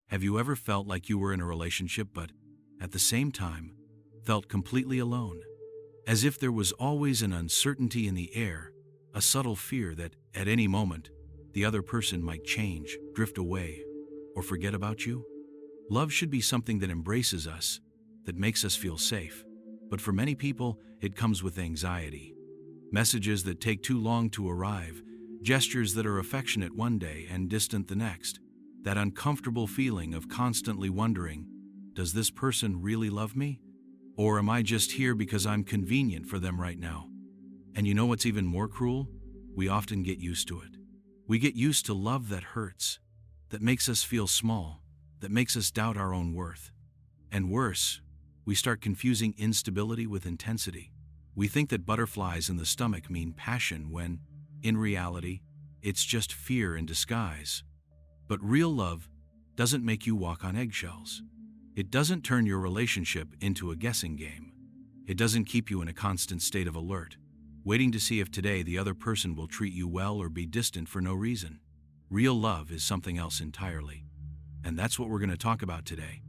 Have you ever felt like you were in a relationship but, at the same time, felt completely alone? As if there was always an uncertainty in the air, a subtle fear that, at any moment, the other person might change, drift away, or forget about you? Love should be something that embraces us, that makes us feel safe. But for many people, it comes with anxiety. Messages that take too long to arrive, gestures that are affectionate one day and distant the next. That uncomfortable feeling of constantly wondering, does this person really love me? Or am I just here because I'm convenient for them right now? And you know what's even more cruel? We often get used to it. We get used to love that hurts, that makes us feel small, that makes us doubt our own worth. And worse, we start confusing instability with intensity. We think that butterflies in the stomach mean passion when, in reality, it's just fear in disguise. But real love doesn't make you walk on eggshells. It doesn't turn your relationship into a guessing game. It doesn't keep you in a constant state of alert, waiting to see if today the other person will treat you well or be distant for no reason. Real love is something else entirely. And that's what we're going to talk about today.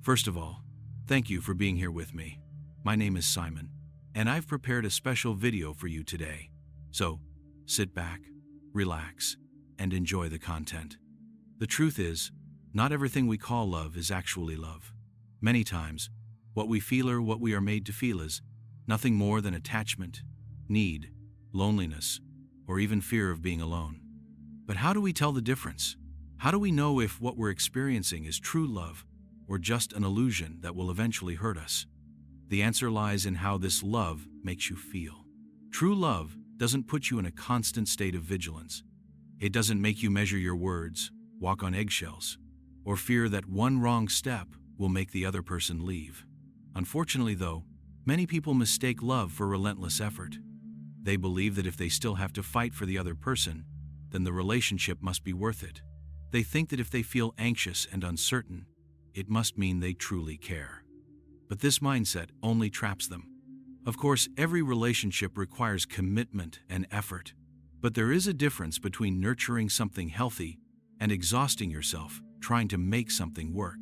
First of all, thank you for being here with me. My name is Simon, and I've prepared a special video for you today. So, sit back, relax, and enjoy the content. The truth is, not everything we call love is actually love. Many times, what we feel or what we are made to feel is nothing more than attachment, need, loneliness, or even fear of being alone. But how do we tell the difference? How do we know if what we're experiencing is true love or just an illusion that will eventually hurt us? The answer lies in how this love makes you feel. True love doesn't put you in a constant state of vigilance. It doesn't make you measure your words, walk on eggshells, or fear that one wrong step will make the other person leave. Unfortunately, though, many people mistake love for relentless effort. They believe that if they still have to fight for the other person, then the relationship must be worth it. They think that if they feel anxious and uncertain, it must mean they truly care. But this mindset only traps them. Of course, every relationship requires commitment and effort, but there is a difference between nurturing something healthy and exhausting yourself trying to make something work.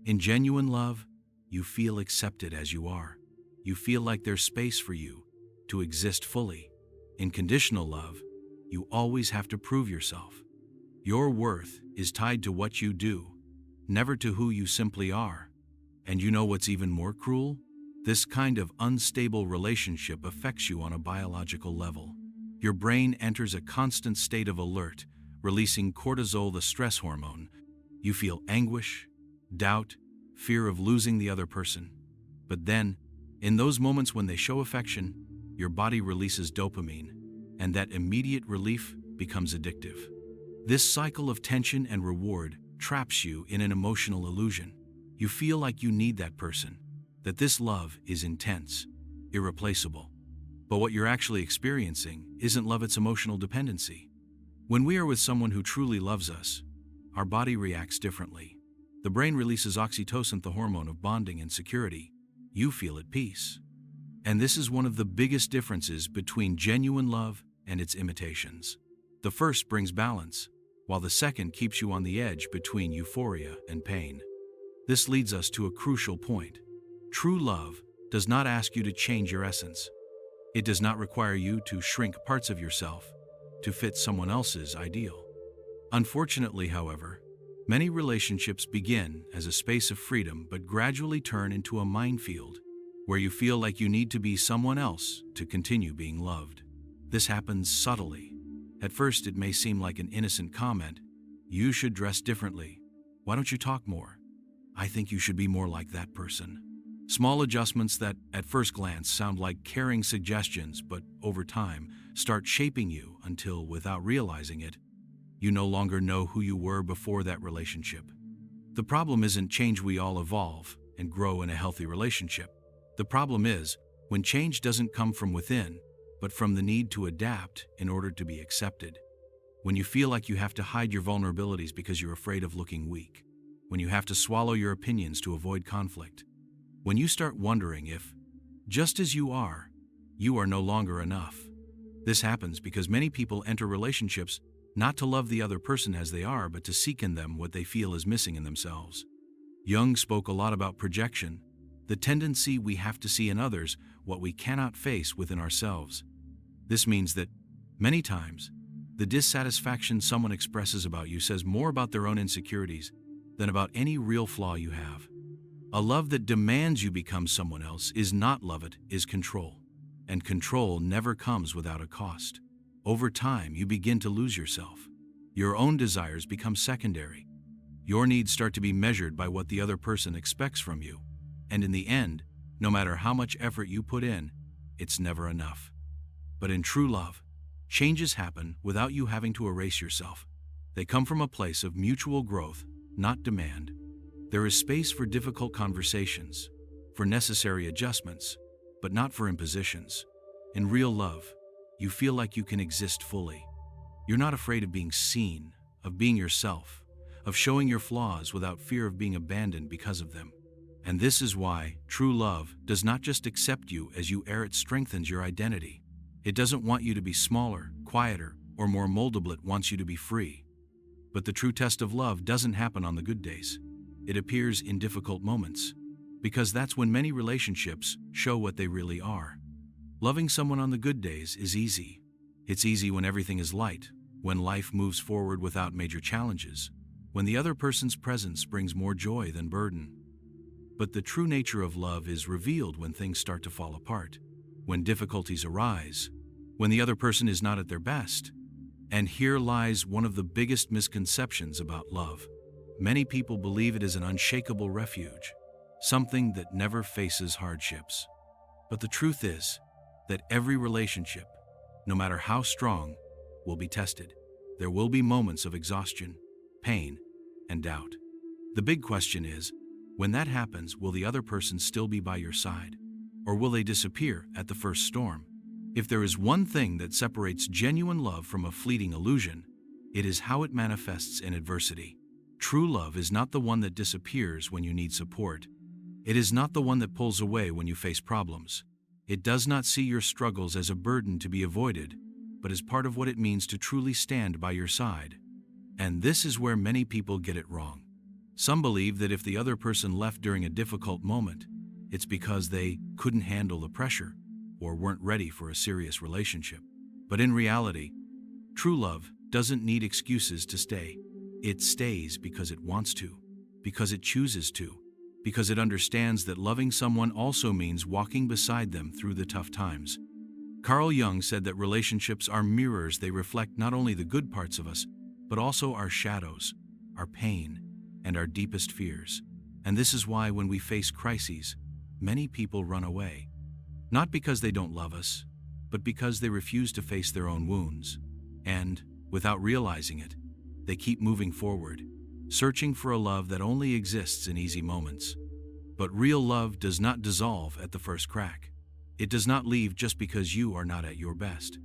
In genuine love, you feel accepted as you are. You feel like there's space for you to exist fully. In conditional love, you always have to prove yourself. Your worth is tied to what you do, never to who you simply are. And you know what's even more cruel? This kind of unstable relationship affects you on a biological level. Your brain enters a constant state of alert, releasing cortisol, the stress hormone. You feel anguish, doubt, fear of losing the other person. But then, in those moments when they show affection, your body releases dopamine, and that immediate relief becomes addictive. This cycle of tension and reward traps you in an emotional illusion. You feel like you need that person, that this love is intense, irreplaceable. But what you're actually experiencing isn't love, it's emotional dependency. When we are with someone who truly loves us, our body reacts differently. The brain releases oxytocin, the hormone of bonding and security. You feel at peace. And this is one of the biggest differences between genuine love and its imitations. The first brings balance, while the second keeps you on the edge between euphoria and pain. This leads us to a crucial point. True love does not ask you to change your essence. It does not require you to shrink parts of yourself to fit someone else's ideal. Unfortunately, however, many relationships begin as a space of freedom but gradually turn into a minefield where you feel like you need to be someone else to continue being loved. This happens subtly. At first, it may seem like an innocent comment. You should dress differently. Why don't you talk more? I think you should be more like that person. Small adjustments that, at first glance, sound like caring suggestions, but over time, start shaping you until, without realizing it, you no longer know who you were before that relationship. The problem isn't change. We all evolve and grow in a healthy relationship. The problem is when change doesn't come from within, but from the need to adapt in order to be accepted. When you feel like you have to hide your vulnerabilities because you're afraid of looking weak. When you have to swallow your opinions to avoid conflict. When you start wondering if, just as you are no longer enough. This happens because many people enter relationships not to love the other person as they are, but to seek in them what they feel is missing in themselves. Jung spoke a lot about projection, the tendency we have to see in others what we cannot face within ourselves. This means that, many times, the dissatisfaction someone expresses about you says more about their own insecurities than about any real flaw you have. A love that demands you become someone else is not love, it is control. And control never comes without a cost. Over time, you begin to lose yourself. Your own desires become secondary. Your needs start to be measured by what the other person expects from you. And in the end, no matter how much effort you put in, it's never enough. But in true love, changes happen without you having to erase yourself. They come from a place of mutual growth, not demand. There is space for difficult conversations, for necessary adjustments, but not for impositions. In real love, you feel like you can exist fully. You're not afraid of being seen, of being yourself, of showing your flaws without fear of being abandoned because of them. And this is why true love does not just accept you as you are, it strengthens your identity. It doesn't want you to be smaller, quieter, or more moldable, it wants you to be free. But the true test of love doesn't happen on the good days. It appears in difficult moments, because that's when many relationships show what they really are. Loving someone on the good days is easy. It's easy when everything is light, when life moves forward without major challenges, when the other person's presence brings more joy than burden. But the true nature of love is revealed when things start to fall apart, when difficulties arise, when the other person is not at their best. And here lies one of the biggest misconceptions about love. Many people believe it is an unshakable refuge, something that never faces hardships. But the truth is that every relationship, no matter how strong, will be tested. There will be moments of exhaustion, pain, and doubt. The big question is, when that happens, will the other person still be by your side? Or will they disappear at the first storm? If there is one thing that separates genuine love from a fleeting illusion, it is how it manifests in adversity. True love is not the one that disappears when you need support. It is not the one that pulls away when you face problems. It does not see your struggles as a burden to be avoided, but as part of what it means to truly stand by your side. And this is where many people get it wrong. Some believe that if the other person left during a difficult moment, it's because they couldn't handle the pressure or weren't ready for a serious relationship. But in reality, true love doesn't need excuses to stay. It stays because it wants to, because it chooses to, because it understands that loving someone also means walking beside them through the tough times. Carl Jung said that relationships are mirrors. They reflect not only the good parts of us, but also our shadows, our pain, and our deepest fears. And this is why when we face crises, many people run away. Not because they don't love us, but because they refuse to face their own wounds. And, without realizing it, they keep moving forward, searching for a love that only exists in easy moments. But real love does not dissolve at the first crack. It does not leave just because you are not at your best.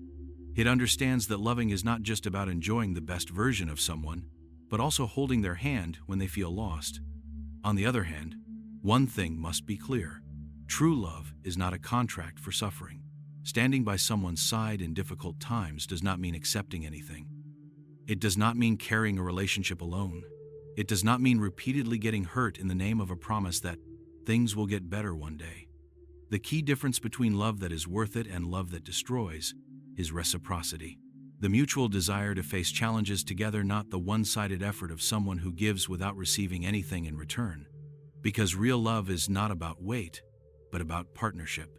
It understands that loving is not just about enjoying the best version of someone, but also holding their hand when they feel lost. On the other hand, one thing must be clear. True love is not a contract for suffering. Standing by someone's side in difficult times does not mean accepting anything. It does not mean carrying a relationship alone. It does not mean repeatedly getting hurt in the name of a promise that things will get better one day. The key difference between love that is worth it and love that destroys is reciprocity. The mutual desire to face challenges together, not the one-sided effort of someone who gives without receiving anything in return. Because real love is not about weight, but about partnership.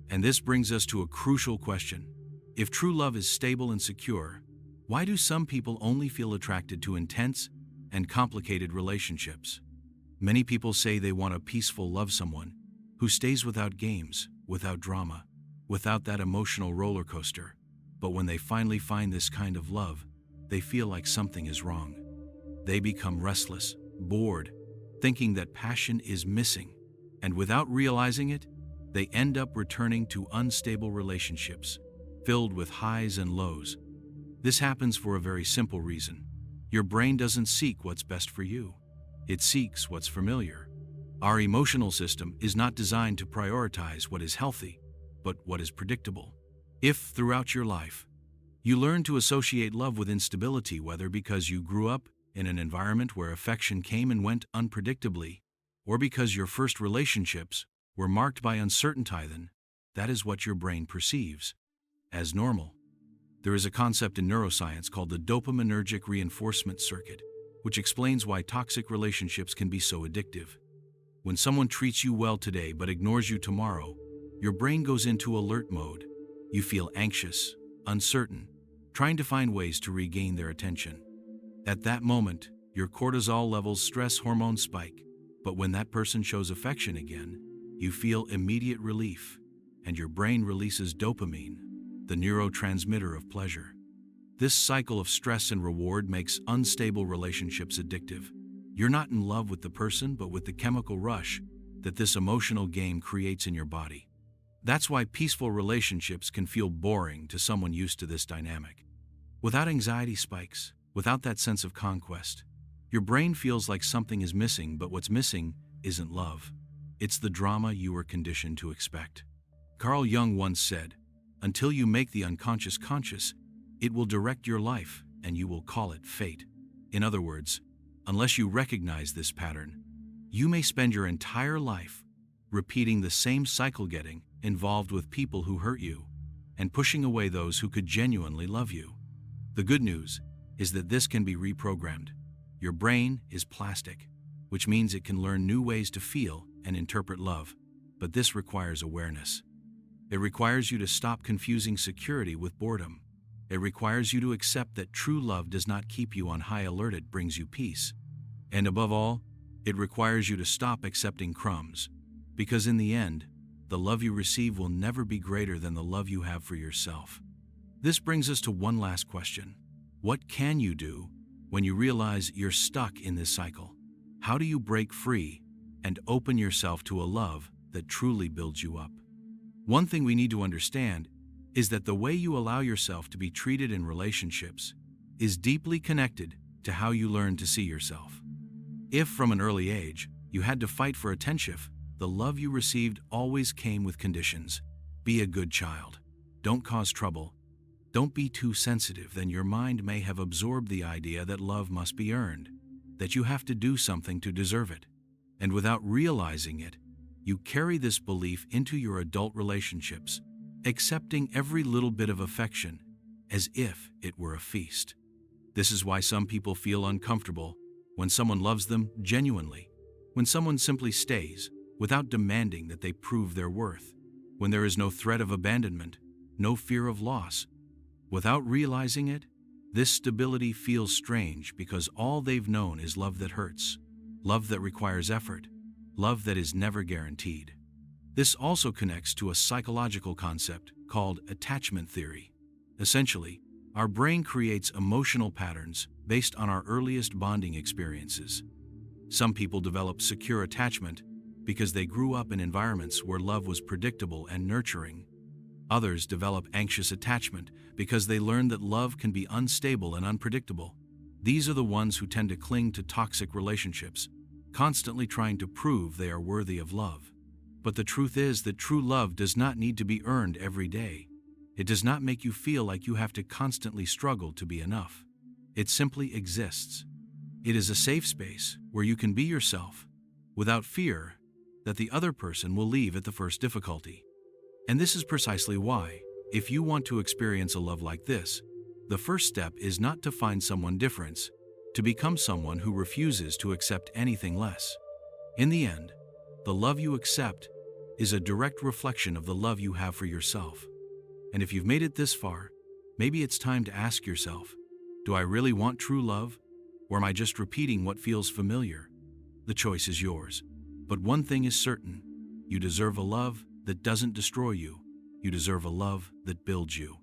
And this brings us to a crucial question. If true love is stable and secure, why do some people only feel attracted to intense and complicated relationships? Many people say they want a peaceful love, someone who stays without games, without drama, without that emotional roller coaster. But when they finally find this kind of love, they feel like something is wrong. They become restless, bored, thinking that passion is missing. And without realizing it, they end up returning to unstable relationships, filled with highs and lows. This happens for a very simple reason. Your brain doesn't seek what's best for you. It seeks what's familiar. Our emotional system is not designed to prioritize what is healthy, but what is predictable. If, throughout your life, You learn to associate love with instability, whether because you grew up in an environment where affection came and went unpredictably, or because your first relationships were marked by uncertainty. Then, that is what your brain perceives as normal. There is a concept in neuroscience called the dopaminergic reinforcement circuit, which explains why toxic relationships can be so addictive. When someone treats you well today but ignores you tomorrow, your brain goes into alert mode. You feel anxious, uncertain, trying to find ways to regain their attention. At that moment, your cortisol levels, stress hormones spike, but when that person shows affection again, you feel immediate relief, and your brain releases dopamine, the neurotransmitter of pleasure. This cycle of stress and reward makes unstable relationships addictive. You're not in love with the person, but with the chemical rush that this emotional game creates in your body. That's why peaceful relationships can feel boring to someone used to this dynamic. Without anxiety spikes, without that sense of conquest, your brain feels like something is missing, but what's missing isn't love. It's the drama you were conditioned to expect. Carl Jung once said, "Until you make the unconscious conscious, it will direct your life, and you will call it fate." In other words, unless you recognize this pattern, you may spend your entire life repeating the same cycle, getting involved with people who hurt you and pushing away those who could genuinely love you. The good news is that this can be reprogrammed. Your brain is plastic, which means it can learn new ways to feel and interpret love, but this requires awareness. It requires you to stop confusing security with boredom. It requires you to accept that true love does not keep you on high alert, it brings you peace. And above all, it requires you to stop accepting crumbs, because in the end, the love you receive will never be greater than the love you have for yourself. This brings us to one last question. What can you do when you realize you're stuck in this cycle? How do you break free and open yourself to a love that truly builds you up? One thing we need to understand is that the way you allow yourself to be treated in relationships is deeply connected to how you learn to see yourself. If from an early age you had to fight for attention, the love you received always came with conditions. Be a good child. Don't cause trouble. Don't be too sensitive. Then your mind may have absorbed the idea that love must be earned, that you have to do something to deserve it. And without realizing it, you carry this belief into your adult relationships, accepting every little bit of affection as if it were a feast. This is why some people feel uncomfortable when someone loves them genuinely, when someone simply stays without demanding that they prove their worth, when there is no threat of abandonment, no fear of loss. Without realizing it, this stability feels strange because all they've known is love that hurts, love that requires effort, love that is never guaranteed. This also connects to a psychological concept called attachment theory. Essentially, our brain creates emotional patterns based on our earliest bonding experiences. Some people develop secure attachment because they grew up in environments where love was predictable and nurturing. Others develop anxious attachment because they learn that love can be unstable and unpredictable. These are the ones who tend to cling to toxic relationships, constantly trying to prove they are worthy of love. But the truth is that true love does not need to be earned every day. It does not make you feel like you have to constantly struggle to be enough. It simply exists. It is a safe space where you can be yourself without fear that the other person will leave at the first difficulty. And this is precisely why, if you want to experience a love like this, the first step is not to find someone different, to become someone who refuses to accept anything less. In the end, the love you accept is a direct reflection of the love you have for yourself. And if you've made it this far, maybe it's time to ask yourself, do I really want true love, or am I just repeating what feels familiar? The choice is yours. But one thing is certain, you deserve a love that doesn't destroy you. You deserve a love that builds you.